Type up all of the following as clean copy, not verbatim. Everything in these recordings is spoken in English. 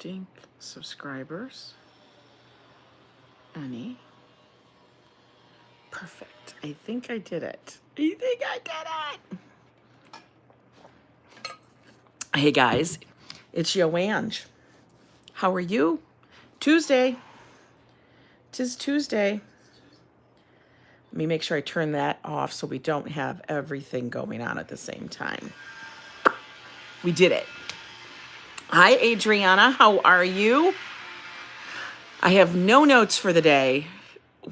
accepting subscribers. Any? Perfect. I think I did it. You think I did it? Hey guys, it's Joanne. How are you? Tuesday. 'Tis Tuesday. Let me make sure I turn that off so we don't have everything going on at the same time. We did it. Hi, Adriana. How are you? I have no notes for the day.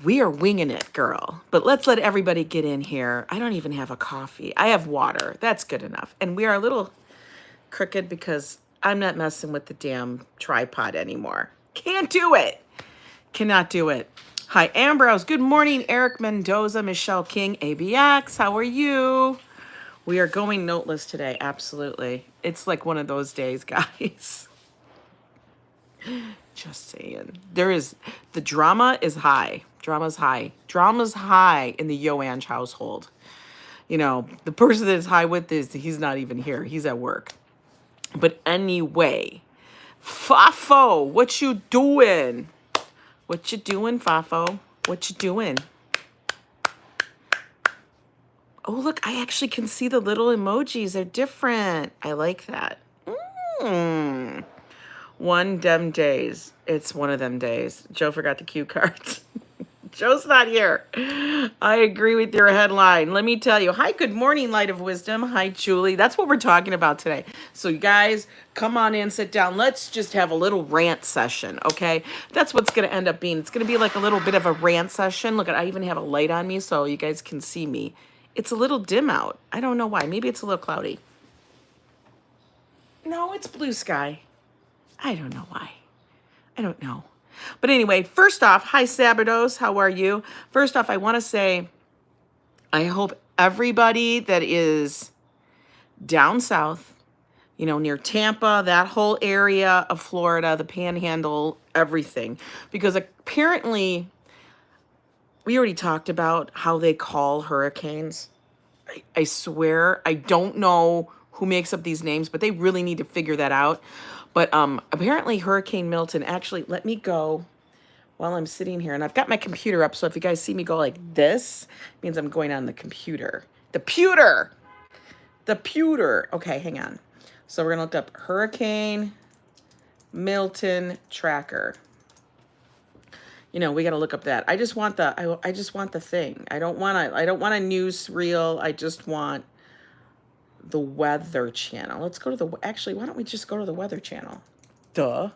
We are winging it, girl. But let's let everybody get in here. I don't even have a coffee. I have water. That's good enough. And we are a little crooked because I'm not messing with the damn tripod anymore. Can't do it. Cannot do it. Hi, Ambrose. Good morning, Eric Mendoza, Michelle King, ABX. How are you? We are going noteless today. Absolutely. It's like one of those days, guys. Just saying. The drama is high. Drama's high. Drama's high in the Joanne household. You know, the person that is high with this, he's not even here. He's at work. But anyway, Fafo, what you doing? What you doing, Fafo? What you doing? Oh, look, I actually can see the little emojis. They're different. I like that. One dem days. It's one of them days. Joe forgot the cue cards. Joe's not here. I agree with your headline. Let me tell you. Hi, good morning, Light of Wisdom. Hi, Julie. That's what we're talking about today. So you guys, come on in, sit down. Let's just have a little rant session, okay? That's what's going to end up being. It's going to be like a little bit of a rant session. Look, I even have a light on me so you guys can see me. It's a little dim out. I don't know why. Maybe it's a little cloudy. No, it's blue sky. I don't know why. I don't know. But anyway, first off, hi, Szabados. How are you? First off, I want to say I hope everybody that is down south, you know, near Tampa, that whole area of Florida, the Panhandle, everything. Because apparently, we already talked about how they call hurricanes. I swear, I don't know who makes up these names, but they really need to figure that out. But apparently Hurricane Milton, actually, let me go while I'm sitting here. And I've got my computer up, so if you guys see me go like this, it means I'm going on the computer. The pewter! The pewter! Okay, hang on. So we're going to look up Hurricane Milton tracker. You know, we got to look up that. I just want the I just want the thing. I don't want a newsreel. I just want the Weather Channel. Let's go to the, actually, why don't we just go to the Weather Channel? Duh.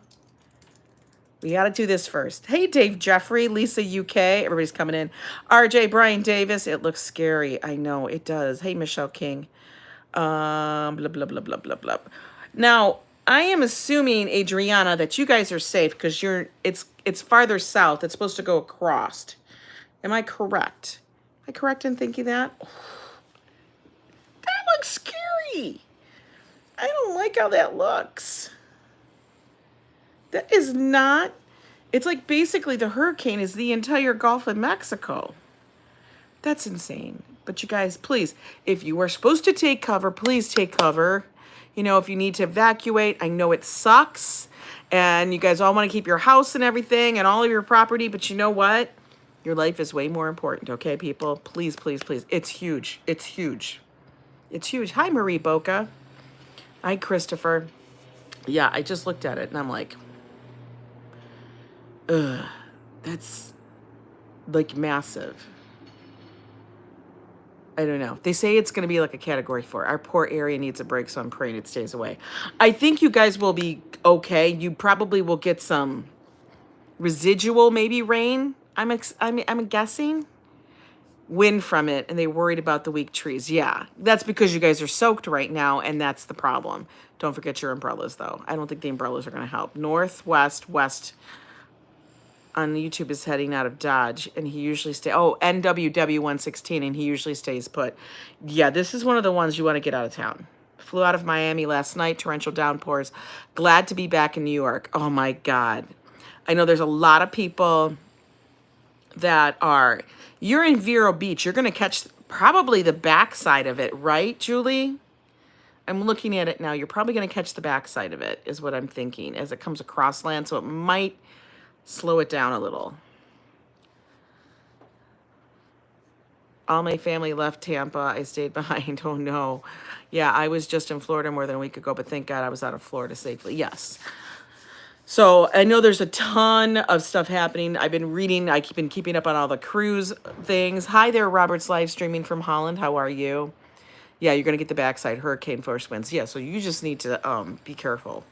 We got to do this first. Hey, Dave Jeffrey, Lisa UK, everybody's coming in. RJ, Brian Davis, it looks scary. I know, it does. Hey, Michelle King. Blah, blah, blah, blah, blah, blah. Now, I am assuming, Adriana, that you guys are safe because it's farther south. It's supposed to go across. Am I correct? Am I correct in thinking that? That looks scary. I don't like how that looks. That is not, it's like basically the hurricane is the entire Gulf of Mexico. That's insane. But you guys, please, if you are supposed to take cover, please take cover. You know, if you need to evacuate, I know it sucks. And you guys all want to keep your house and everything and all of your property. But you know what? Your life is way more important, okay, people? Please, please, please. It's huge. It's huge. It's huge. Hi, Marie Bocca. Hi, Christopher. Yeah, I just looked at it and I'm like, ugh, that's like massive. I don't know. They say it's going to be like a category 4. Our poor area needs a break, so I'm praying it stays away. I think you guys will be okay. You probably will get some residual, maybe rain. I'm guessing. Wind from it, and they worried about the weak trees. Yeah, that's because you guys are soaked right now, and that's the problem. Don't forget your umbrellas, though. I don't think the umbrellas are going to help. Northwest, west on YouTube is heading out of Dodge, and he usually stays. Oh, NWW116, and he usually stays put. Yeah, this is one of the ones you want to get out of town. Flew out of Miami last night, torrential downpours. Glad to be back in New York. Oh, my God. I know there's a lot of people that are, you're in Vero Beach. You're going to catch probably the backside of it, right, Julie? I'm looking at it now. You're probably going to catch the backside of it, is what I'm thinking, as it comes across land. So it might slow it down a little. All my family left Tampa. I stayed behind. Oh, no. Yeah, I was just in Florida more than a week ago, but thank God I was out of Florida safely. Yes. So I know there's a ton of stuff happening. I've been reading. I've been keeping up on all the cruise things. Hi there, Robert's live streaming from Holland. How are you? Yeah, you're going to get the backside. Hurricane force winds. Yeah, so you just need to be careful.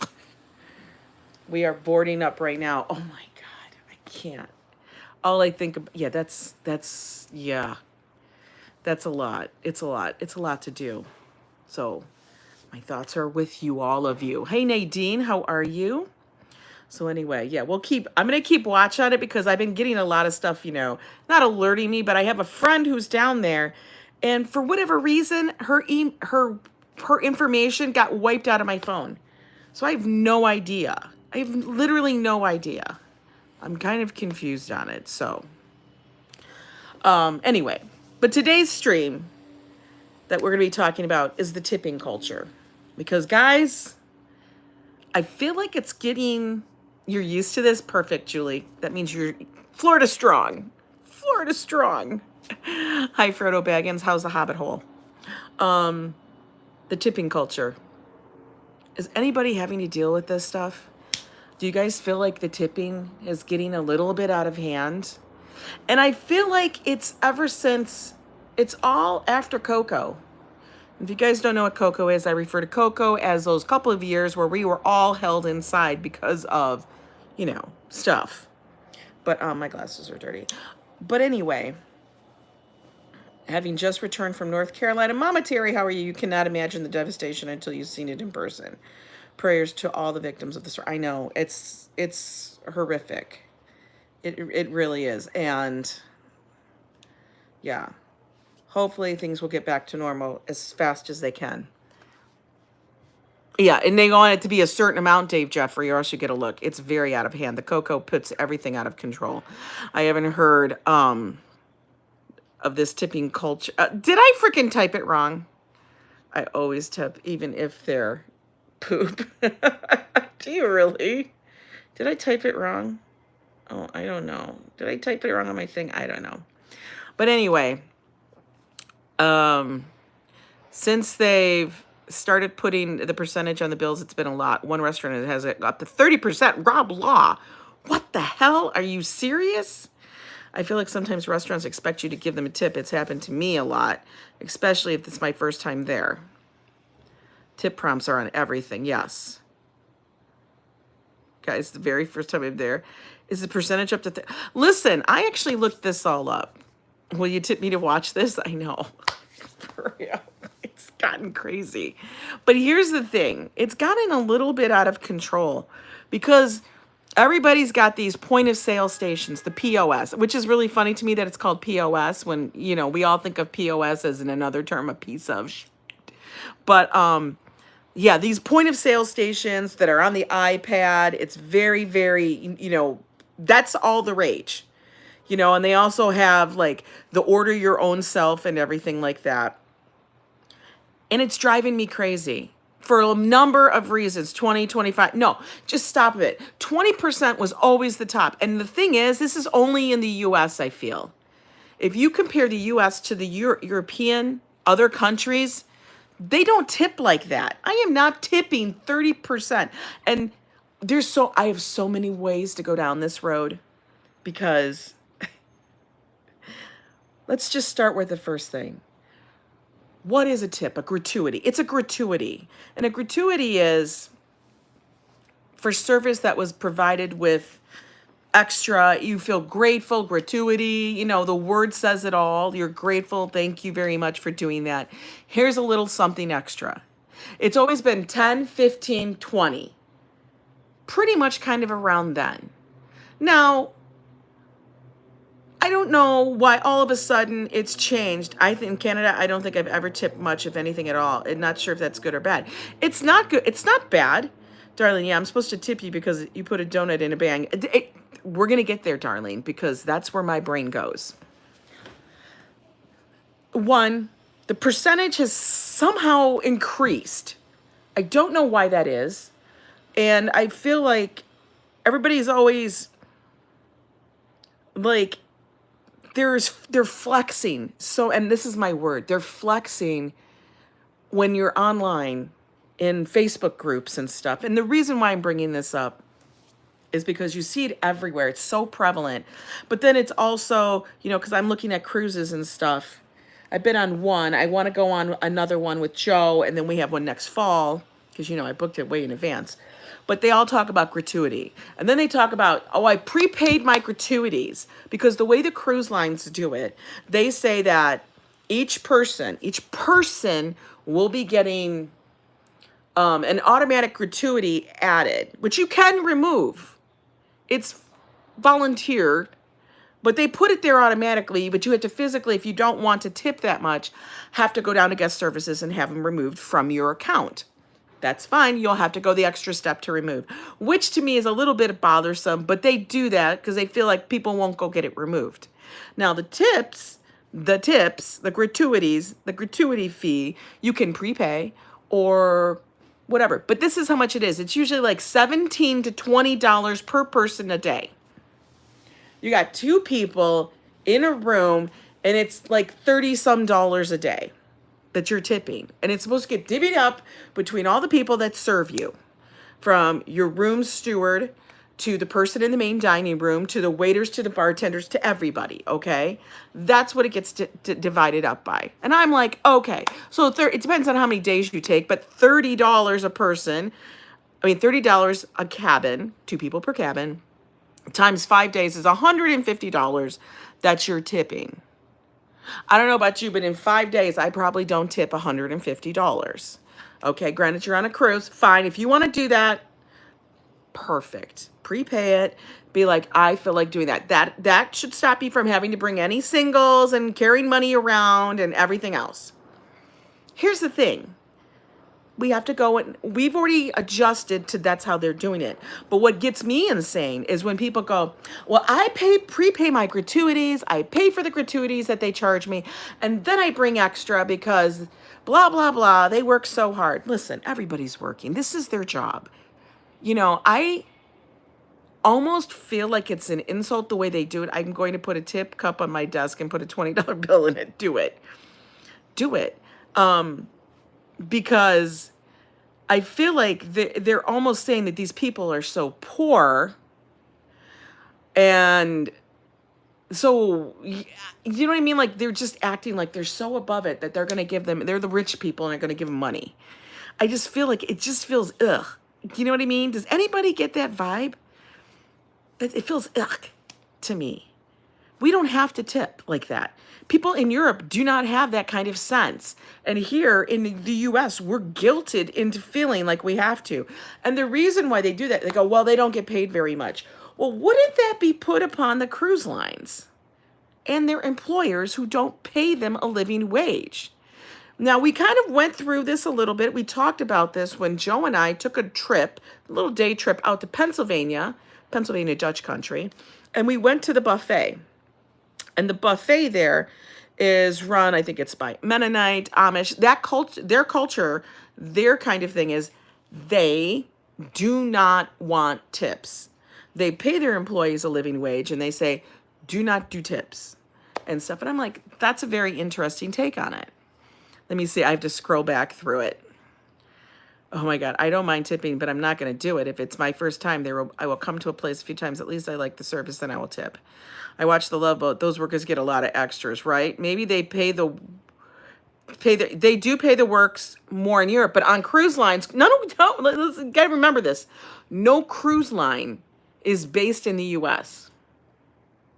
We are boarding up right now. Oh, my God. I can't. All I think of, yeah, yeah. That's a lot. It's a lot. It's a lot to do. So my thoughts are with you, all of you. Hey, Nadine, how are you? So anyway, yeah, I'm going to keep watch on it because I've been getting a lot of stuff, not alerting me, but I have a friend who's down there, and for whatever reason, her information got wiped out of my phone. So I have no idea. I have literally no idea. I'm kind of confused on it. So anyway, but today's stream that we're going to be talking about is the tipping culture. Because guys, I feel like it's getting, you're used to this. Perfect, Julie. That means you're Florida strong. Florida strong. Hi, Frodo Baggins. How's the Hobbit hole? The tipping culture. Is anybody having to deal with this stuff? Do you guys feel like the tipping is getting a little bit out of hand? And I feel like it's ever since, it's all after Coco. If you guys don't know what Coco is, I refer to Coco as those couple of years where we were all held inside because of, stuff. But my glasses are dirty. But anyway, having just returned from North Carolina, Mama Terry, how are you? You cannot imagine the devastation until you've seen it in person. Prayers to all the victims of this. I know it's horrific. It really is. And yeah, hopefully things will get back to normal as fast as they can. Yeah, and they want it to be a certain amount, Dave Jeffrey, or else you get a look. It's very out of hand. The Coco puts everything out of control. I haven't heard of this tipping culture. Did I freaking type it wrong? I always tip, even if they're poop. Do you really? Did I type it wrong? Oh, I don't know. Did I type it wrong on my thing? I don't know. But anyway, since they've started putting the percentage on the bills, it's been a lot. One restaurant has it up to 30%. Rob Law. What the hell? Are you serious? I feel like sometimes restaurants expect you to give them a tip. It's happened to me a lot, especially if it's my first time there. Tip prompts are on everything. Yes. Guys, the very first time I'm there. Is the percentage up to... Listen, I actually looked this all up. Will you tip me to watch this? I know. For real. It's gotten crazy. But here's the thing. It's gotten a little bit out of control because everybody's got these point of sale stations, the POS, which is really funny to me that it's called POS when, we all think of POS as in another term, a piece of shit. But, yeah, these point of sale stations that are on the iPad, it's very, very, that's all the rage, and they also have like the order your own self and everything like that. And it's driving me crazy for a number of reasons. 20, 25, no, just stop it. 20% was always the top. And the thing is, this is only in the US, I feel. If you compare the US to the European, other countries, they don't tip like that. I am not tipping 30%. And I have so many ways to go down this road because let's just start with the first thing. What is a tip? A gratuity. It's a gratuity. And a gratuity is for service that was provided with extra. You feel grateful, gratuity, the word says it all. You're grateful. Thank you very much for doing that. Here's a little something extra. It's always been 10, 15, 20. Pretty much kind of around then. Now, I don't know why all of a sudden it's changed. I think in Canada, I don't think I've ever tipped much, if anything at all. I'm not sure if that's good or bad. It's not good. It's not bad. Darling, yeah, I'm supposed to tip you because you put a donut in a bag. We're going to get there, darling, because that's where my brain goes. One, the percentage has somehow increased. I don't know why that is. And I feel like everybody's always like they're flexing. So, and this is my word, they're flexing when you're online in Facebook groups and stuff. And the reason why I'm bringing this up is because you see it everywhere. It's so prevalent. But then it's also, you know, because I'm looking at cruises and stuff. I've been on one. I want to go on another one with Joe, and then we have one next fall because, you know, I booked it way in advance. But they all talk about gratuity. And then they talk about, oh, I prepaid my gratuities. Because the way the cruise lines do it, they say that each person will be getting an automatic gratuity added, which you can remove. It's volunteer, but they put it there automatically, but you have to physically, if you don't want to tip that much, have to go down to guest services and have them removed from your account. That's fine. You'll have to go the extra step to remove, which to me is a little bit bothersome, but they do that because they feel like people won't go get it removed. Now the gratuities, the gratuity fee, you can prepay or whatever. But this is how much it is. It's usually like $17 to $20 per person a day. You got 2 people in a room and it's like 30 some dollars a day that you're tipping. And it's supposed to get divvied up between all the people that serve you, from your room steward to the person in the main dining room, to the waiters, to the bartenders, to everybody, okay? That's what it gets divided up by. And I'm like, okay, so it depends on how many days you take, but $30 a person, $30 a cabin, 2 people per cabin, times 5 days is $150 that you're tipping. I don't know about you, but in 5 days, I probably don't tip $150. Okay, granted, you're on a cruise. Fine. If you want to do that, perfect. Prepay it. Be like, I feel like doing that. That should stop you from having to bring any singles and carrying money around and everything else. Here's the thing. We have to go and we've already adjusted to that's how they're doing it. But what gets me insane is when people go, well, I prepay my gratuities. I pay for the gratuities that they charge me. And then I bring extra because blah, blah, blah. They work so hard. Listen, everybody's working. This is their job. You know, I almost feel like it's an insult the way they do it. I'm going to put a tip cup on my desk and put a $20 bill in it. Do it. Do it. Because I feel like they're almost saying that these people are so poor. And so, you know what I mean? Like, they're just acting like they're so above it that they're going to give them, they're the rich people and they're going to give them money. I just feel like it just feels, ugh. You know what I mean? Does anybody get that vibe? It feels ugh to me. We don't have to tip like that. People in Europe do not have that kind of sense. And here in the US, we're guilted into feeling like we have to. And the reason why they do that, they go, well, they don't get paid very much. Well, wouldn't that be put upon the cruise lines and their employers who don't pay them a living wage? Now, we kind of went through this a little bit. We talked about this when Joe and I took a trip, a little day trip out to Pennsylvania, Dutch country, and we went to the buffet. And the buffet there is run, I think it's by Mennonite, Amish. Their culture, their kind of thing is they do not want tips. They pay their employees a living wage and they say, do not do tips and stuff. And I'm like, that's a very interesting take on it. Let me see. I have to scroll back through it. Oh my God. I don't mind tipping, but I'm not going to do it. If it's my first time, I will come to a place a few times. At least I like the service, then I will tip. I watch The Love Boat. Those workers get a lot of extras, right? Maybe they they do pay the works more in Europe, but on cruise lines, let's gotta remember this. No cruise line is based in the US.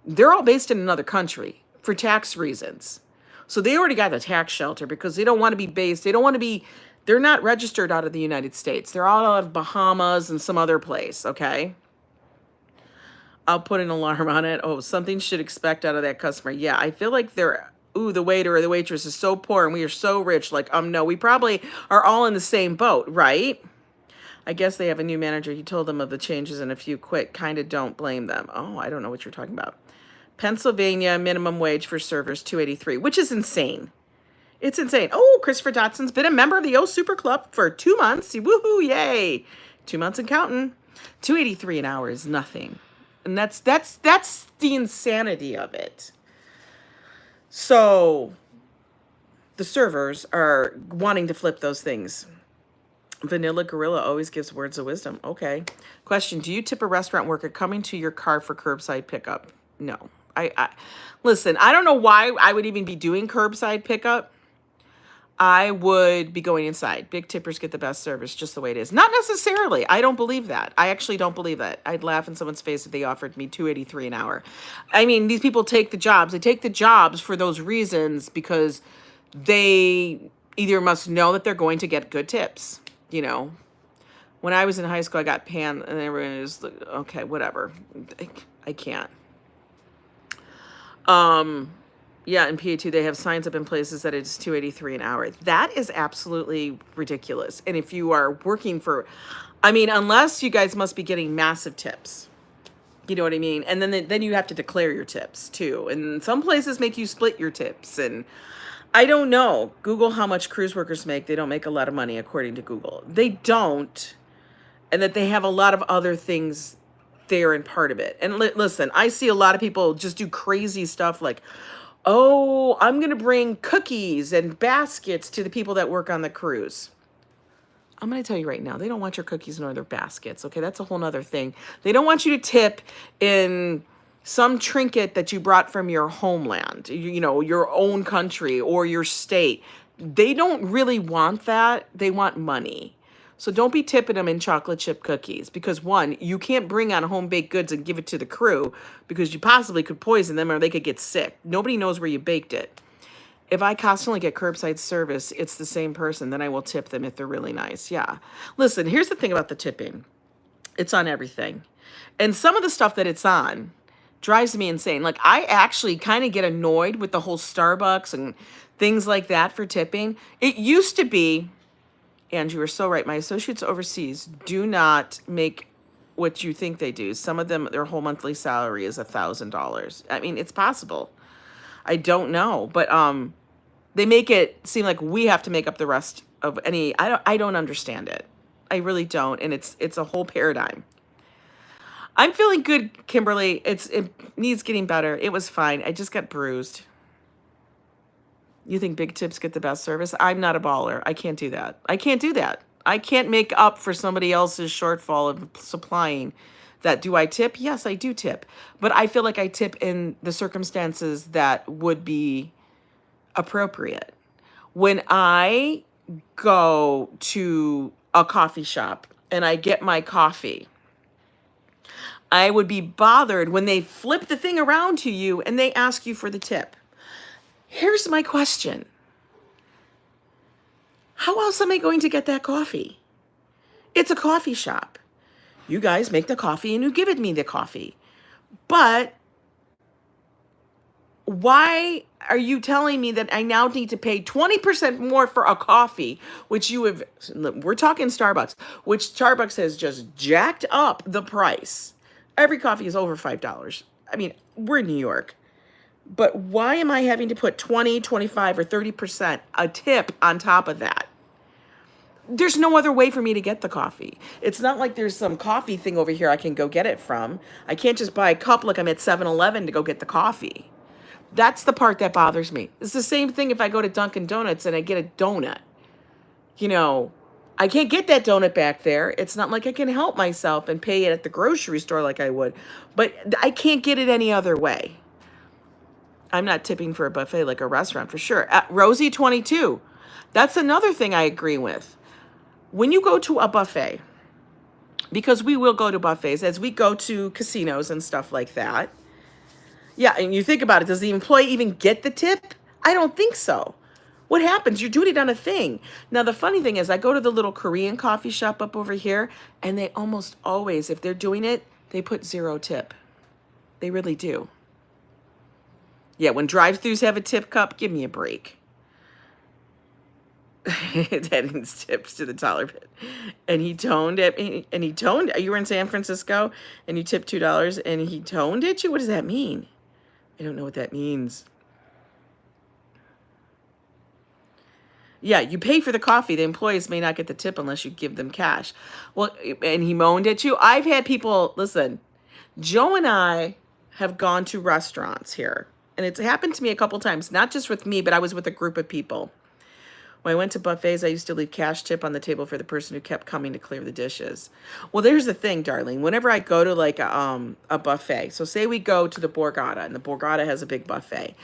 They're all based in another country for tax reasons. So they already got a tax shelter because they don't want to be based. They're not registered out of the United States. They're all out of Bahamas and some other place, okay? I'll put an alarm on it. Oh, something should expect out of that customer. Yeah, I feel like the waiter or the waitress is so poor and we are so rich. Like, no, we probably are all in the same boat, right? I guess they have a new manager. He told them of the changes and a few quit. Kind of don't blame them. Oh, I don't know what you're talking about. Pennsylvania minimum wage for servers, $2.83, which is insane. It's insane. Oh, Christopher Dotson's been a member of the O Super Club for 2 months. Woohoo, yay. 2 months and counting. $2.83 an hour is nothing. And that's the insanity of it. So the servers are wanting to flip those things. Vanilla Gorilla always gives words of wisdom. Okay. Question, do you tip a restaurant worker coming to your car for curbside pickup? No. I listen, I don't know why I would even be doing curbside pickup. I would be going inside. Big tippers get the best service, just the way it is. Not necessarily. I don't believe that. I actually don't believe that. I'd laugh in someone's face if they offered me $2.83 an hour. I mean, these people take the jobs. They take the jobs for those reasons because they either must know that they're going to get good tips. You know, when I was in high school, I got pan, and everyone was like, okay, whatever. I can't. Yeah, in PA2, they have signs up in places that it's $2.83 an hour. That is absolutely ridiculous. And if you are working for, I mean, unless you guys must be getting massive tips. You know what I mean? And then you have to declare your tips too. And some places make you split your tips. And I don't know. Google how much cruise workers make. They don't make a lot of money, according to Google. They don't. And that they have a lot of other things there and part of it. And listen, I see a lot of people just do crazy stuff like, oh, I'm going to bring cookies and baskets to the people that work on the cruise. I'm going to tell you right now, they don't want your cookies nor their baskets. Okay, that's a whole nother thing. They don't want you to tip in some trinket that you brought from your homeland, you know, your own country or your state. They don't really want that. They want money. So don't be tipping them in chocolate chip cookies because, one, you can't bring on home baked goods and give it to the crew because you possibly could poison them or they could get sick. Nobody knows where you baked it. If I constantly get curbside service, it's the same person, then I will tip them if they're really nice. Yeah. Listen, here's the thing about the tipping. It's on everything. And some of the stuff that it's on drives me insane. Like, I actually kind of get annoyed with the whole Starbucks and things like that for tipping. It used to be, and you are so right, my associates overseas do not make what you think they do. Some of them, their whole monthly salary is $1,000. I mean, it's possible. I don't know, but they make it seem like we have to make up the rest of any. I don't understand it. I really don't, and it's a whole paradigm. I'm feeling good, Kimberly. It needs getting better. It was fine. I just got bruised. You think big tips get the best service? I'm not a baller. I can't do that. I can't do that. I can't make up for somebody else's shortfall of supplying that. Do I tip? Yes, I do tip. But I feel like I tip in the circumstances that would be appropriate. When I go to a coffee shop and I get my coffee, I would be bothered when they flip the thing around to you and they ask you for the tip. Here's my question. How else am I going to get that coffee? It's a coffee shop. You guys make the coffee and you give it me the coffee. But why are you telling me that I now need to pay 20% more for a coffee, which you have, we're talking Starbucks, which Starbucks has just jacked up the price. Every coffee is over $5. I mean, we're in New York. But why am I having to put 20, 25, or 30% a tip on top of that? There's no other way for me to get the coffee. It's not like there's some coffee thing over here I can go get it from. I can't just buy a cup like I'm at 7-Eleven to go get the coffee. That's the part that bothers me. It's the same thing if I go to Dunkin' Donuts and I get a donut. You know, I can't get that donut back there. It's not like I can help myself and pay it at the grocery store like I would. But I can't get it any other way. I'm not tipping for a buffet like a restaurant for sure. Rosie 22. That's another thing I agree with. When you go to a buffet, because we will go to buffets as we go to casinos and stuff like that. Yeah, and you think about it, does the employee even get the tip? I don't think so. What happens? You're doing it on a thing. Now, the funny thing is I go to the little Korean coffee shop up over here, and they almost always, if they're doing it, they put 0 tip. They really do. Yeah, when drive-thrus have a tip cup, give me a break. Heading's tips to the taller bit. And he toned it. And he toned. You were in San Francisco and you tipped $2 and he toned it you? What does that mean? I don't know what that means. Yeah, you pay for the coffee. The employees may not get the tip unless you give them cash. Well, and he moaned at you. I've had people, listen, Joe and I have gone to restaurants here. And it's happened to me a couple times, not just with me, but I was with a group of people. When I went to buffets, I used to leave cash tip on the table for the person who kept coming to clear the dishes. Well, there's the thing, darling. Whenever I go to like a buffet, so say we go to the Borgata, and the Borgata has a big buffet.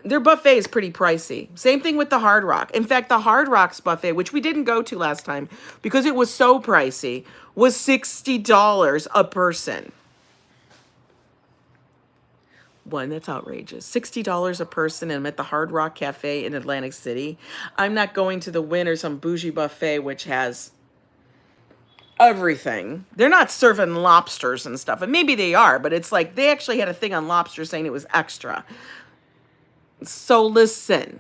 Their buffet is pretty pricey. Same thing with the Hard Rock. In fact, the Hard Rock's buffet, which we didn't go to last time because it was so pricey, was $60 a person. One, that's outrageous. $60 a person, and I'm at the Hard Rock Cafe in Atlantic City. I'm not going to the Wynn or some bougie buffet which has everything. They're not serving lobsters and stuff, and maybe they are, but it's like they actually had a thing on lobster saying it was extra. So listen,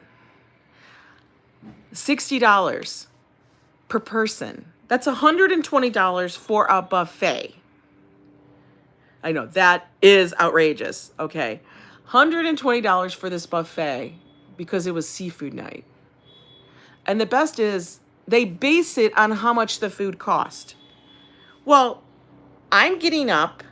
$60 per person. That's $120 for a buffet. I know, that is outrageous. Okay. $120 for this buffet because it was seafood night. And the best is they base it on how much the food cost. Well, I'm getting up.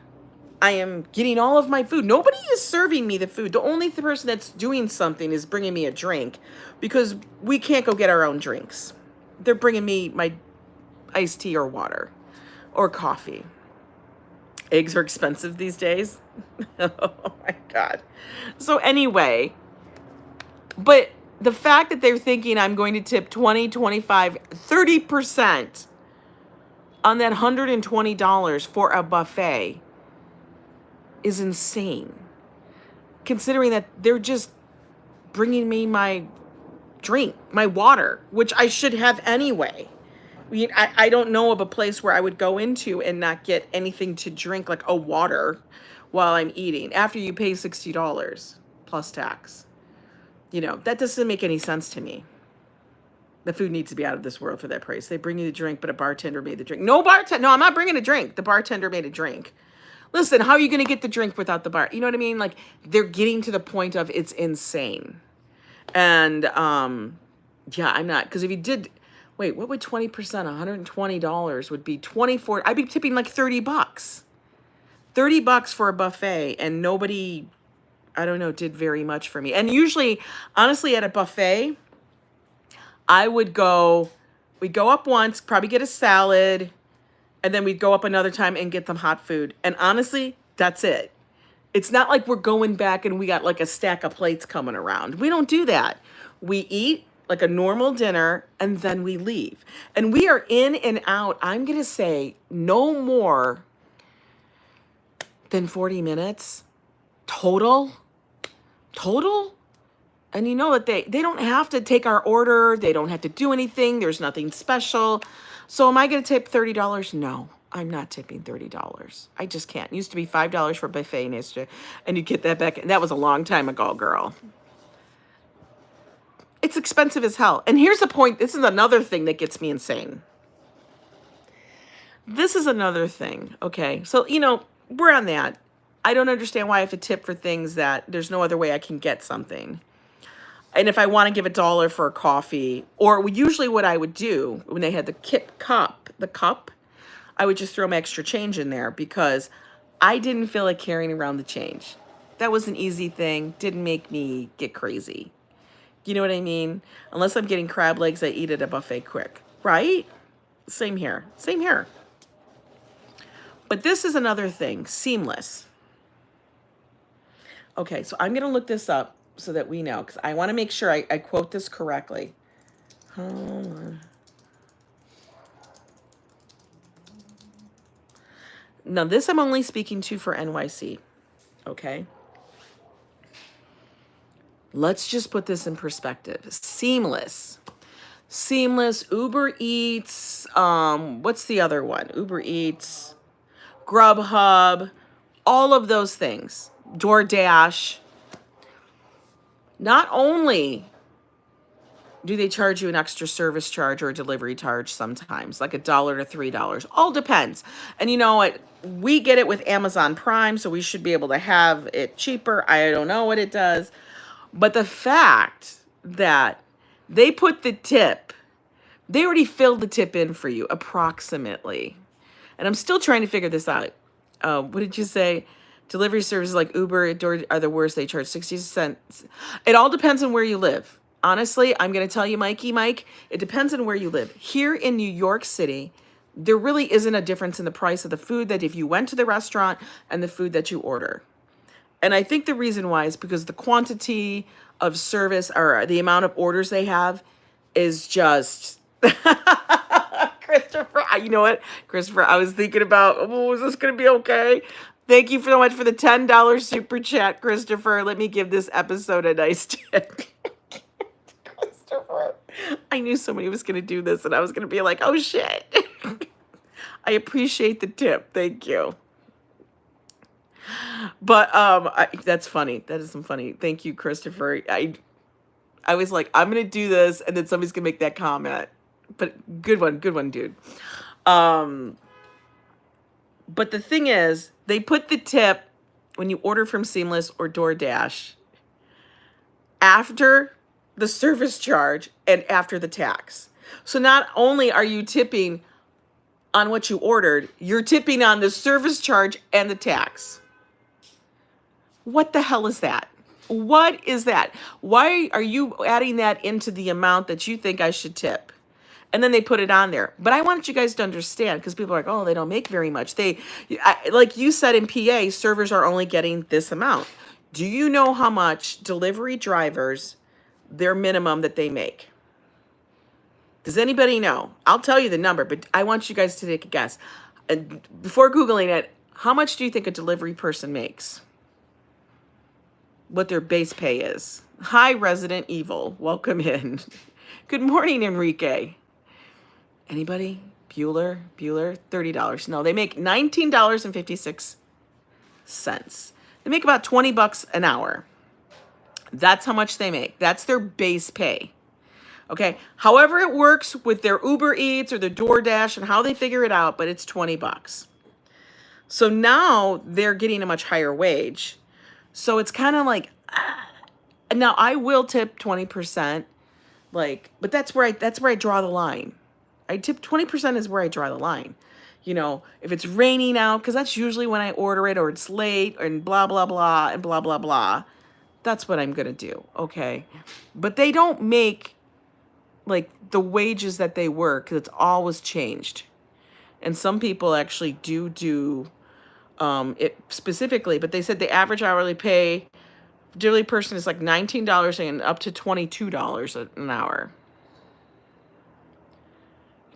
I am getting all of my food. Nobody is serving me the food. The only person that's doing something is bringing me a drink because we can't go get our own drinks. They're bringing me my iced tea or water or coffee. Eggs are expensive these days. Oh my God. So anyway, but the fact that they're thinking I'm going to tip 20, 25, 30% on that $120 for a buffet is insane. Considering that they're just bringing me my drink, my water, which I should have anyway. I don't know of a place where I would go into and not get anything to drink, like a water, while I'm eating, after you pay $60 plus tax. You know, that doesn't make any sense to me. The food needs to be out of this world for that price. They bring you the drink, but a bartender made the drink. No, I'm not bringing a drink. The bartender made a drink. Listen, how are you going to get the drink without the bar? You know what I mean? Like, they're getting to the point of it's insane. And, yeah, I'm not. Because if you did... Wait, what would 20%, $120 would be 24? I'd be tipping like $30. $30 for a buffet, and nobody, I don't know, did very much for me. And usually, honestly, at a buffet, we'd go up once, probably get a salad, and then we'd go up another time and get them hot food. And honestly, that's it. It's not like we're going back and we got like a stack of plates coming around. We don't do that. We eat like a normal dinner, and then we leave. And we are in and out, I'm going to say, no more than 40 minutes total. And you know that they don't have to take our order. They don't have to do anything. There's nothing special. So am I going to tip $30? No, I'm not tipping $30. I just can't. It used to be $5 for a buffet, and you get that back. And that was a long time ago, girl. It's expensive as hell. And here's the point. This is another thing that gets me insane. This is another thing. Okay. So, you know, we're on that. I don't understand why I have to tip for things that there's no other way I can get something. And if I want to give $1 for a coffee, or usually what I would do when they had the cup, I would just throw my extra change in there because I didn't feel like carrying around the change. That was an easy thing. Didn't make me get crazy. You know what I mean? Unless I'm getting crab legs, I eat at a buffet quick, right? Same here. Same here. But this is another thing. Seamless. Okay, so I'm going to look this up so that we know, because I want to make sure I quote this correctly. Hold on. Now, this I'm only speaking to for NYC, okay? Let's just put this in perspective. Seamless, Uber Eats, what's the other one? Uber Eats, Grubhub, all of those things. DoorDash. Not only do they charge you an extra service charge or a delivery charge sometimes, like $1 to $3. All depends. And you know what? We get it with Amazon Prime, so we should be able to have it cheaper. I don't know what it does. But the fact that they put the tip, they already filled the tip in for you, approximately. And I'm still trying to figure this out. What did you say? Delivery services like Uber are the worst. They charge 60 cents. It all depends on where you live. Honestly, I'm going to tell you, Mike, it depends on where you live. Here in New York City, there really isn't a difference in the price of the food that if you went to the restaurant and the food that you order. And I think the reason why is because the quantity of service or the amount of orders they have is just... Christopher, you know what? Christopher, I was thinking about, oh, is this going to be okay? Thank you so much for the $10 super chat, Christopher. Let me give this episode a nice tip. Christopher, I knew somebody was going to do this, and I was going to be like, oh, shit. I appreciate the tip. Thank you. But that's funny. That is some funny. Thank you, Christopher. I was like, I'm going to do this, and then somebody's going to make that comment. But good one, dude. But the thing is, they put the tip when you order from Seamless or DoorDash after the service charge and after the tax. So not only are you tipping on what you ordered, you're tipping on the service charge and the tax. What the hell is that? What is that? Why are you adding that into the amount that you think I should tip? And then they put it on there. But I want you guys to understand, because people are like, oh, they don't make very much. Like you said in PA, servers are only getting this amount. Do you know how much delivery drivers, their minimum that they make? Does anybody know? I'll tell you the number, but I want you guys to take a guess. And before Googling it, how much do you think a delivery person makes? What their base pay is? Hi, Resident Evil. Welcome in. Good morning, Enrique. Anybody? Bueller? $30. No, they make $19.56. They make about $20 an hour. That's how much they make. That's their base pay. Okay. However it works with their Uber Eats or their DoorDash and how they figure it out, but it's $20. So now they're getting a much higher wage. So it's kind of like, now I will tip 20%, but that's where I draw the line. I tip 20% is where I draw the line. You know, if it's raining out, because that's usually when I order it, or it's late and blah, blah, blah, and blah, blah, blah. That's what I'm going to do. Okay. But they don't make the wages that they work, because it's always changed. And some people actually do it specifically, but they said the average hourly pay delivery person is like $19 and up to $22 an hour.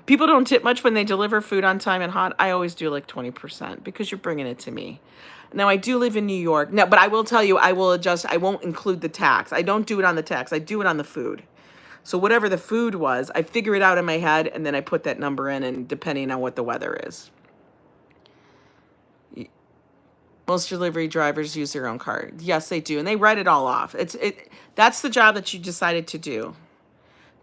People don't tip much when they deliver food on time and hot. I always do like 20% because you're bringing it to me. Now, I do live in New York. No, but I will tell you, I will adjust. I won't include the tax. I don't do it on the tax. I do it on the food. So whatever the food was, I figure it out in my head, and then I put that number in, and depending on what the weather is. Most delivery drivers use their own car. Yes, they do. And they write it all off. That's the job that you decided to do.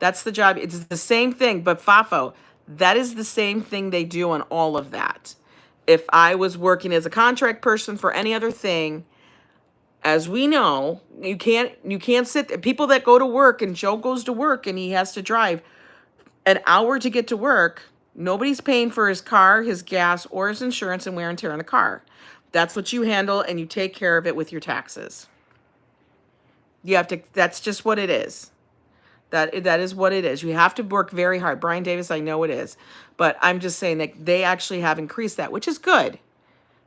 That's the job. It's the same thing, but FAFO, that is the same thing they do on all of that. If I was working as a contract person for any other thing, as we know, you can't sit, people that go to work, and Joe goes to work and he has to drive an hour to get to work. Nobody's paying for his car, his gas, or his insurance and wear and tear on the car. That's what you handle, and you take care of it with your taxes. You have to, that's just what it is. That is what it is. You have to work very hard. Brian Davis, I know it is. But I'm just saying that they actually have increased that, which is good.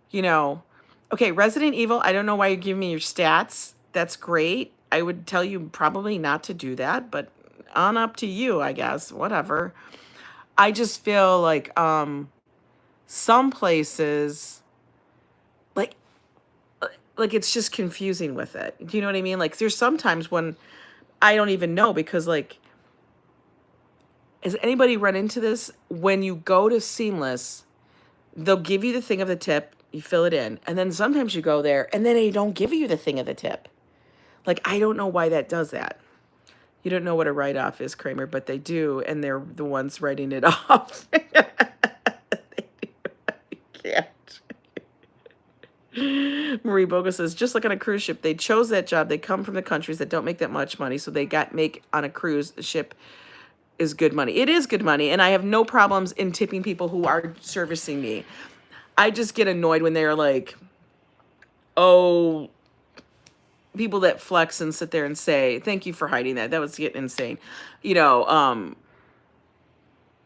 You know, okay, Resident Evil, I don't know why you're giving me your stats. That's great. I would tell you probably not to do that, but on up to you, I guess. Whatever. I just feel like some places, like it's just confusing with it. Do you know what I mean? Like there's sometimes when I don't even know, because has anybody run into this? When you go to Seamless, they'll give you the thing of the tip, you fill it in, and then sometimes you go there and then they don't give you the thing of the tip. Like, I don't know why that does that. You don't know what a write-off is, Kramer, but they do, and they're the ones writing it off. I can't. Marie Boga says, just like on a cruise ship, they chose that job. They come from the countries that don't make that much money, so they got make on a cruise ship is good money. It is good money, and I have no problems in tipping people who are servicing me. I just get annoyed when they're like, oh, people that flex and sit there and say, thank you for hiding that. That was getting insane. You know,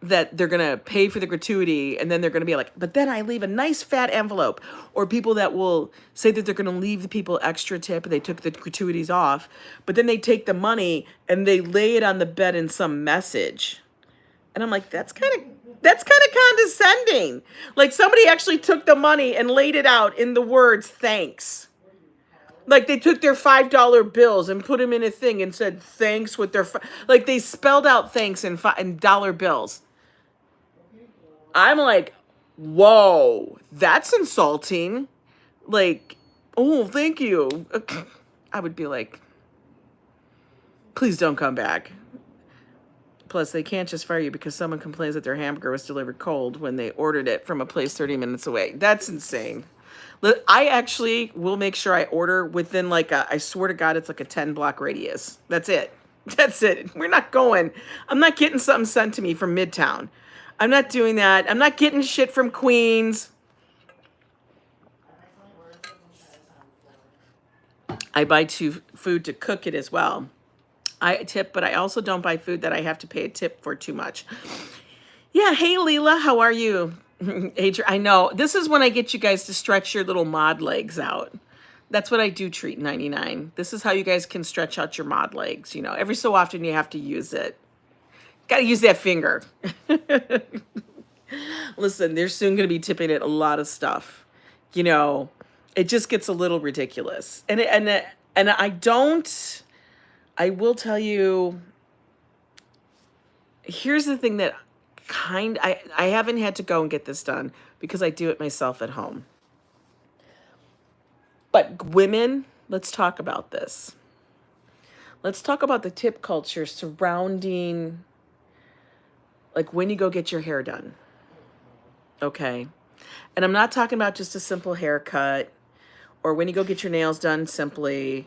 that they're going to pay for the gratuity and then they're going to be like, but then I leave a nice fat envelope. Or people that will say that they're going to leave the people extra tip and they took the gratuities off, but then they take the money and they lay it on the bed in some message. And I'm like, that's kind of condescending. Like somebody actually took the money and laid it out in the words, thanks. Like they took their $5 bills and put them in a thing and said thanks with their, like they spelled out thanks in dollar bills. I'm like, whoa, that's insulting. Like, oh, thank you. I would be like, please don't come back. Plus, they can't just fire you because someone complains that their hamburger was delivered cold when they ordered it from a place 30 minutes away. That's insane. I actually will make sure I order within I swear to God, it's like a 10-block radius. That's it. That's it. We're not going. I'm not getting something sent to me from Midtown. I'm not doing that. I'm not getting shit from Queens. I buy food to cook it as well. I tip, but I also don't buy food that I have to pay a tip for too much. Yeah, hey Lila, how are you? Adrian, I know. This is when I get you guys to stretch your little mod legs out. That's what I do, Treat 99. This is how you guys can stretch out your mod legs. You know, every so often you have to use it. Got to use that finger. Listen, they're soon going to be tipping it a lot of stuff. You know, it just gets a little ridiculous. And I will tell you, here's the thing that I haven't had to go and get this done because I do it myself at home. But women, let's talk about this. Let's talk about the tip culture surrounding like when you go get your hair done. Okay. And I'm not talking about just a simple haircut or when you go get your nails done simply.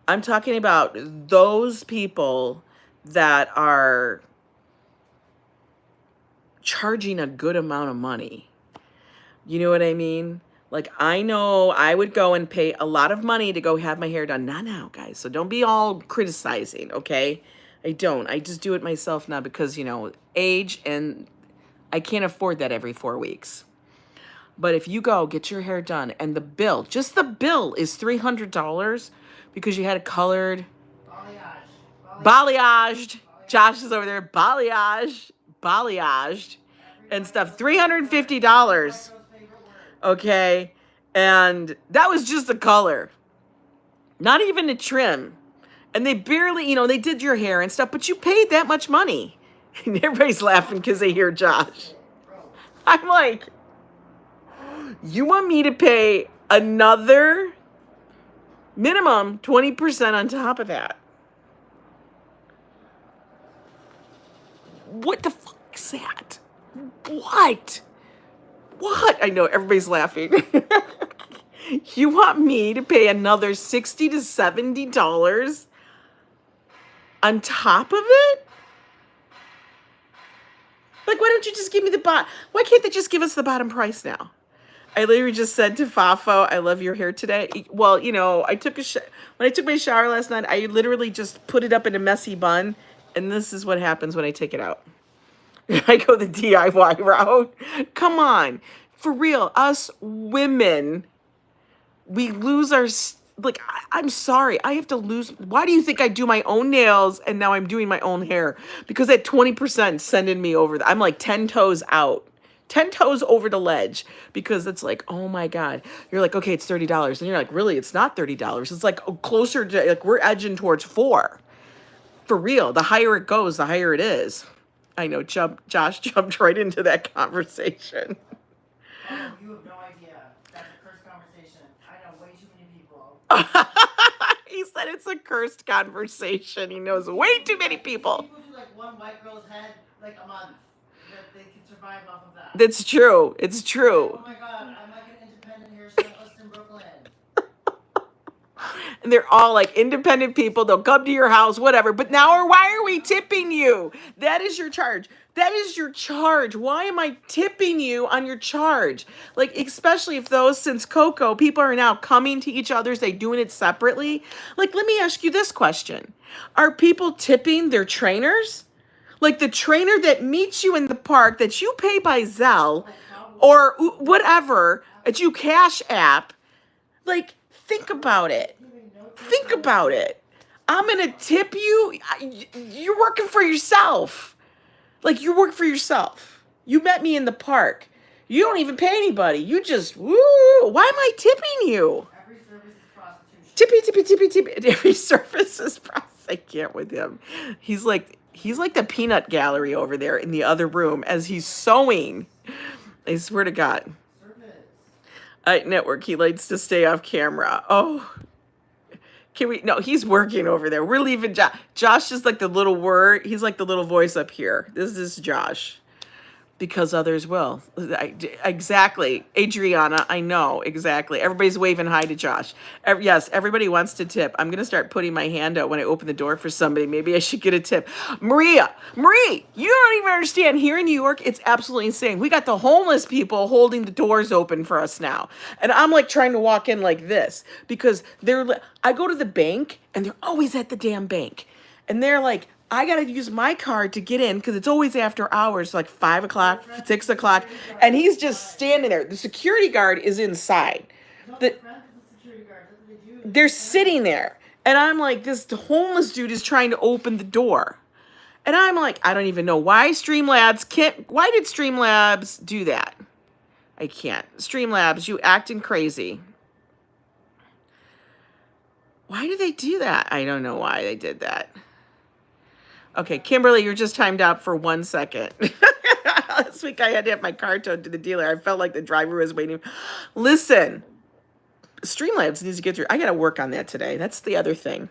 I'm talking about those people that are charging a good amount of money. You know what I mean? Like, I know I would go and pay a lot of money to go have my hair done. Not now, guys. So don't be all criticizing, okay? I don't. I just do it myself now because, you know, age and I can't afford that every 4 weeks. But if you go get your hair done and the bill, just the bill is $300 because you had it colored. Balayaged. Josh is over there. Balayaged and stuff. $350. Okay. And that was just the color. Not even a trim. And they barely, you know, they did your hair and stuff, but you paid that much money. And everybody's laughing because they hear Josh. I'm like, you want me to pay another minimum 20% on top of that? What the fuck is that? What? I know, everybody's laughing. You want me to pay another $60 to $70 on top of it? Like, why don't you just give me the bottom? Why can't they just give us the bottom price now? I literally just said to Fafo, I love your hair today. Well, you know, when I took my shower last night, I literally just put it up in a messy bun. And this is what happens when I take it out. I go the DIY route. Come on. For real, us women, we lose our, like, I'm sorry. I have to lose. Why do you think I do my own nails and now I'm doing my own hair? Because at 20% sending me over, I'm like 10 toes out. 10 toes over the ledge because it's like, oh my God. You're like, okay, it's $30. And you're like, really, it's not $30. It's like closer to, like, we're edging towards $4. For real. The higher it goes, the higher it is. I know Josh jumped right into that conversation. Oh, you have no idea. That's a cursed conversation. I know way too many people. He said it's a cursed conversation. He knows way too many people. People do like one white girl's head like a month. That they can survive off of that. That's true. It's true. Oh my God, I'm like an independent hairstylist in Brooklyn. And they're all like independent people. They'll come to your house, whatever. But now, why are we tipping you? That is your charge. That is your charge. Why am I tipping you on your charge? Like, especially if those, since Coco, people are now coming to each other's, they doing it separately. Like, let me ask you this question. Are people tipping their trainers? Like the trainer that meets you in the park that you pay by Zelle or whatever, that you Cash App. Like, think about it. Think about it. I'm going to tip you. You're working for yourself. Like, you work for yourself. You met me in the park. You don't even pay anybody. You just, woo. Why am I tipping you? Every service is prostitution. Tippy, tippy, tippy, tippy. Every service is prostitution. I can't with him. He's like the peanut gallery over there in the other room as he's sewing. I swear to God. Network, he likes to stay off camera. Oh. Can we? No, he's working over there. We're leaving Josh. Josh is like the little word. He's like the little voice up here. This is Josh. Because others will. Exactly. Adriana, I know. Exactly. Everybody's waving hi to Josh. Yes, everybody wants to tip. I'm going to start putting my hand out when I open the door for somebody. Maybe I should get a tip. Marie, you don't even understand. Here in New York, it's absolutely insane. We got the homeless people holding the doors open for us now. And I'm like trying to walk in like this because I go to the bank and they're always at the damn bank. And they're like, I got to use my card to get in because it's always after hours, like 5 o'clock, 6 o'clock. And he's just standing there. The security guard is inside. They're sitting there. And I'm like, this homeless dude is trying to open the door. And I'm like, I don't even know why why did Streamlabs do that? I can't. Streamlabs, you acting crazy. Why did they do that? I don't know why they did that. Okay, Kimberly, you're just timed out for 1 second. Last week I had to have my car towed to the dealer. I felt like the driver was waiting. Listen, Streamlabs needs to get through. I got to work on that today. That's the other thing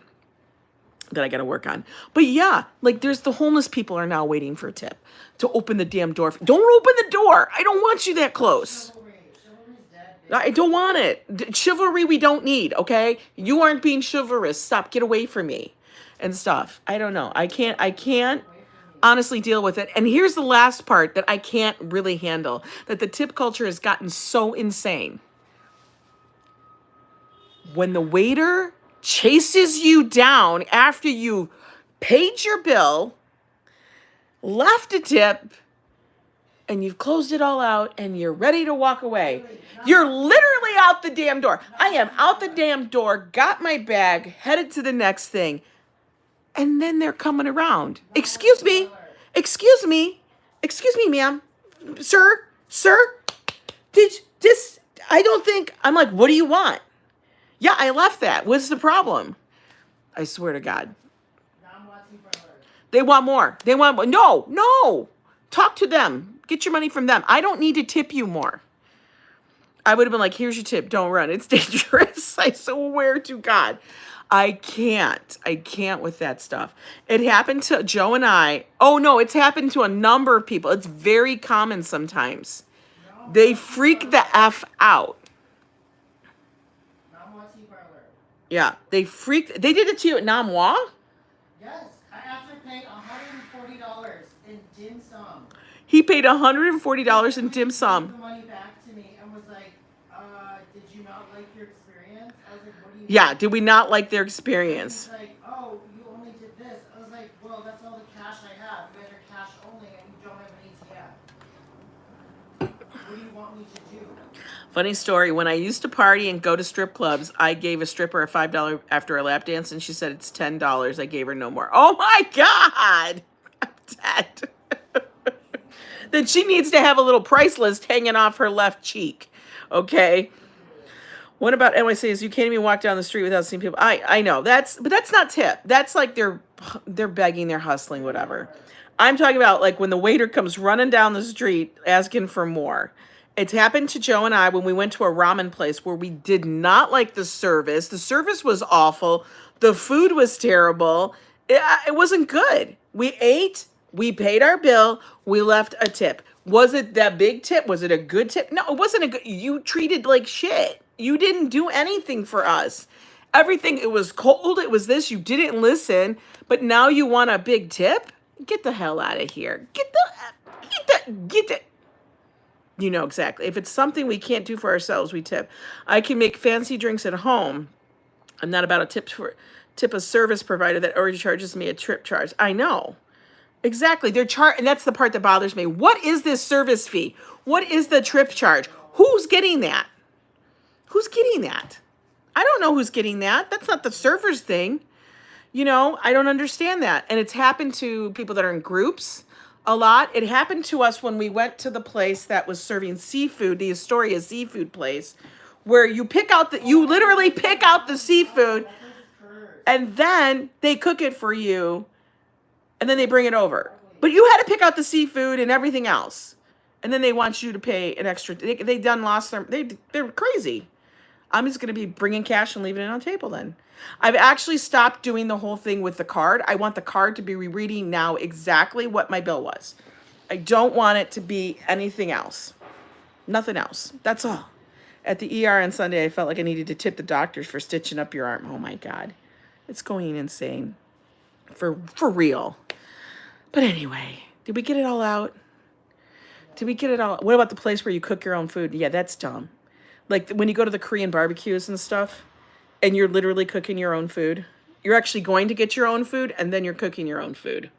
that I got to work on. But yeah, like there's the homeless people are now waiting for a tip to open the damn door. Don't open the door. I don't want you that close. I don't want it. Chivalry we don't need, okay? You aren't being chivalrous. Stop. Get away from me. And stuff. I don't know. I can't honestly deal with it. And here's the last part that I can't really handle. That the tip culture has gotten so insane. When the waiter chases you down after you paid your bill, left a tip, and you've closed it all out and you're ready to walk away. You're literally out the damn door. I am out the damn door, got my bag, headed to the next thing. And then they're coming around. Excuse me, ma'am, sir, I don't think, I'm like, what do you want? Yeah, I left that. What's the problem? I swear to God. They want more. No. Talk to them. Get your money from them. I don't need to tip you more. I would have been like, here's your tip. Don't run. It's dangerous. I swear to God. I can't with that stuff. It happened to Joe and I. Oh, no, it's happened to a number of people. It's very common sometimes. They freak the F out. Yeah, they did it to you at Namwa? Yes, I actually paid $140 in dim sum. He paid $140 in dim sum. The money back to me and was like, did you not like your experience? I was like, what do you Yeah, did we not like their experience? He's like, oh, you only did this. I was like, well, that's all the cash I have. You guys are cash only and you don't have an ATM. What do you want me to do? Funny story, when I used to party and go to strip clubs, I gave a stripper a $5 after a lap dance, and she said it's $10. I gave her no more. Oh my God! I'm dead. Then she needs to have a little price list hanging off her left cheek. Okay? What about NYC? You can't even walk down the street without seeing people. I know. But that's not tip. That's like they're begging, they're hustling, whatever. I'm talking about like when the waiter comes running down the street asking for more. It's happened to Joe and I when we went to a ramen place where we did not like the service. The service was awful. The food was terrible. It wasn't good. We ate. We paid our bill. We left a tip. Was it that big tip? Was it a good tip? No, it wasn't a good. You treated like shit. You didn't do anything for us. everything. It was cold. It was this. You didn't listen, but now you want a big tip? Get the hell out of here. Get the. You know exactly. If it's something we can't do for ourselves, we tip. I can make fancy drinks at home. I'm not about to tip a service provider that already charges me a trip charge. I know. Exactly. And that's the part that bothers me. What is this service fee? What is the trip charge? Who's getting that? Who's getting that? I don't know who's getting that. That's not the server's thing. I don't understand that. And it's happened to people that are in groups a lot. It happened to us when we went to the place that was serving seafood, the Astoria seafood place, where you literally pick out the seafood and then they cook it for you and then they bring it over. But you had to pick out the seafood and everything else. And then they want you to pay an extra. They're crazy. I'm just going to be bringing cash and leaving it on the table then. I've actually stopped doing the whole thing with the card. I want the card to be reading now exactly what my bill was. I don't want it to be anything else. Nothing else. That's all. At the ER on Sunday, I felt like I needed to tip the doctors for stitching up your arm. Oh my God. It's going insane. For real. But anyway, did we get it all out? Did we get it all? What about the place where you cook your own food? Yeah, that's dumb. Like when you go to the Korean barbecues and stuff, and you're literally cooking your own food. You're actually going to get your own food, and then you're cooking your own food.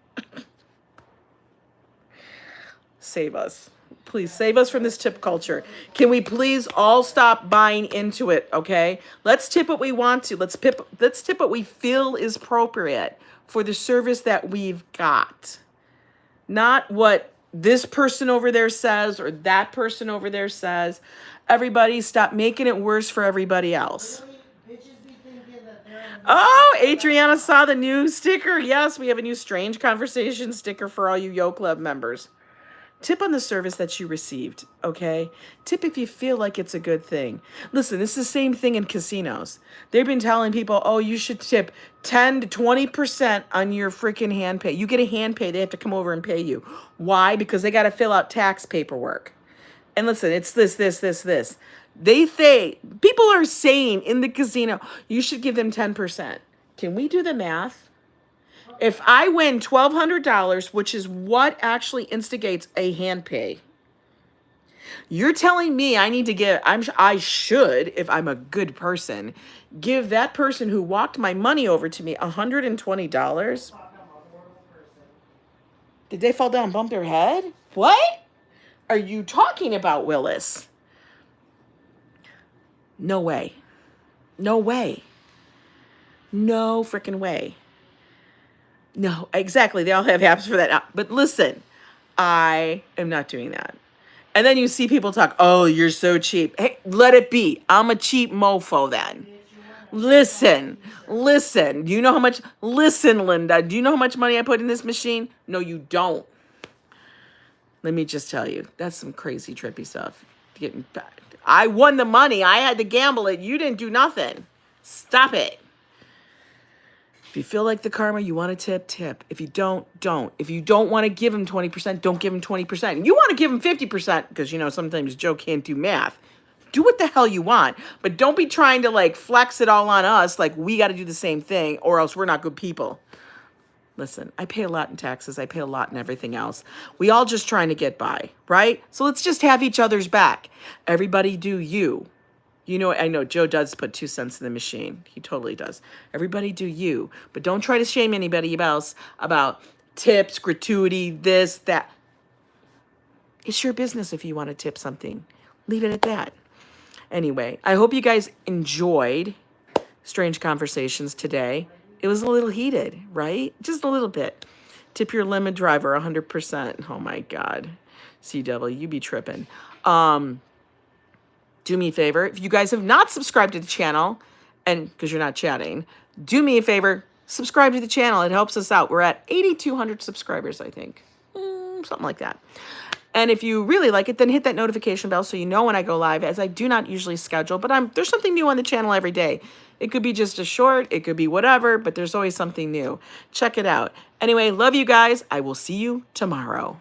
Save us. Please save us from this tip culture. Can we please all stop buying into it, okay? Let's tip what we want to. Let's tip what we feel is appropriate for the service that we've got. Not what this person over there says or that person over there says. Everybody stop making it worse for everybody else. Oh, Adriana saw the new sticker. Yes, we have a new Strange Conversation sticker for all you Yo Club members. Tip on the service that you received, okay? Tip if you feel like it's a good thing. Listen, this is the same thing in casinos. They've been telling people, oh, you should tip 10 to 20% on your freaking hand pay. You get a hand pay, they have to come over and pay you. Why? Because they got to fill out tax paperwork. And listen, it's this. People are saying in the casino, you should give them 10%. Can we do the math? If I win $1,200, which is what actually instigates a hand pay, you're telling me I need to give, I should, if I'm a good person, give that person who walked my money over to me $120? Did they fall down and bump their head? What are you talking about, Willis? No way. No way. No freaking way. No, exactly. They all have apps for that now. But listen, I am not doing that. And then you see people talk, oh, you're so cheap. Hey, let it be. I'm a cheap mofo then. Listen. Do you know how much? Listen, Linda. Do you know how much money I put in this machine? No, you don't. Let me just tell you, that's some crazy trippy stuff. I won the money. I had to gamble it. You didn't do nothing. Stop it. If you feel like the karma, you want to tip. If you don't. If you don't want to give him 20%, don't give him 20%. You want to give him 50% because, sometimes Joe can't do math. Do what the hell you want. But don't be trying to, flex it all on us like we got to do the same thing or else we're not good people. Listen, I pay a lot in taxes. I pay a lot in everything else. We all just trying to get by, right? So let's just have each other's back. Everybody do you. I know Joe does put 2 cents in the machine. He totally does. Everybody do you. But don't try to shame anybody else about tips, gratuity, this, that. It's your business if you want to tip something. Leave it at that. Anyway, I hope you guys enjoyed Strange Conversations today. It was a little heated, right? Just a little bit. Tip your lemon driver 100%. Oh my God. CW, you be tripping. Do me a favor. If you guys have not subscribed to the channel, and because you're not chatting, do me a favor, subscribe to the channel. It helps us out. We're at 8,200 subscribers, I think. Something like that. And if you really like it, then hit that notification bell so you know when I go live, as I do not usually schedule, but there's something new on the channel every day. It could be just a short, it could be whatever, but there's always something new. Check it out. Anyway, love you guys. I will see you tomorrow.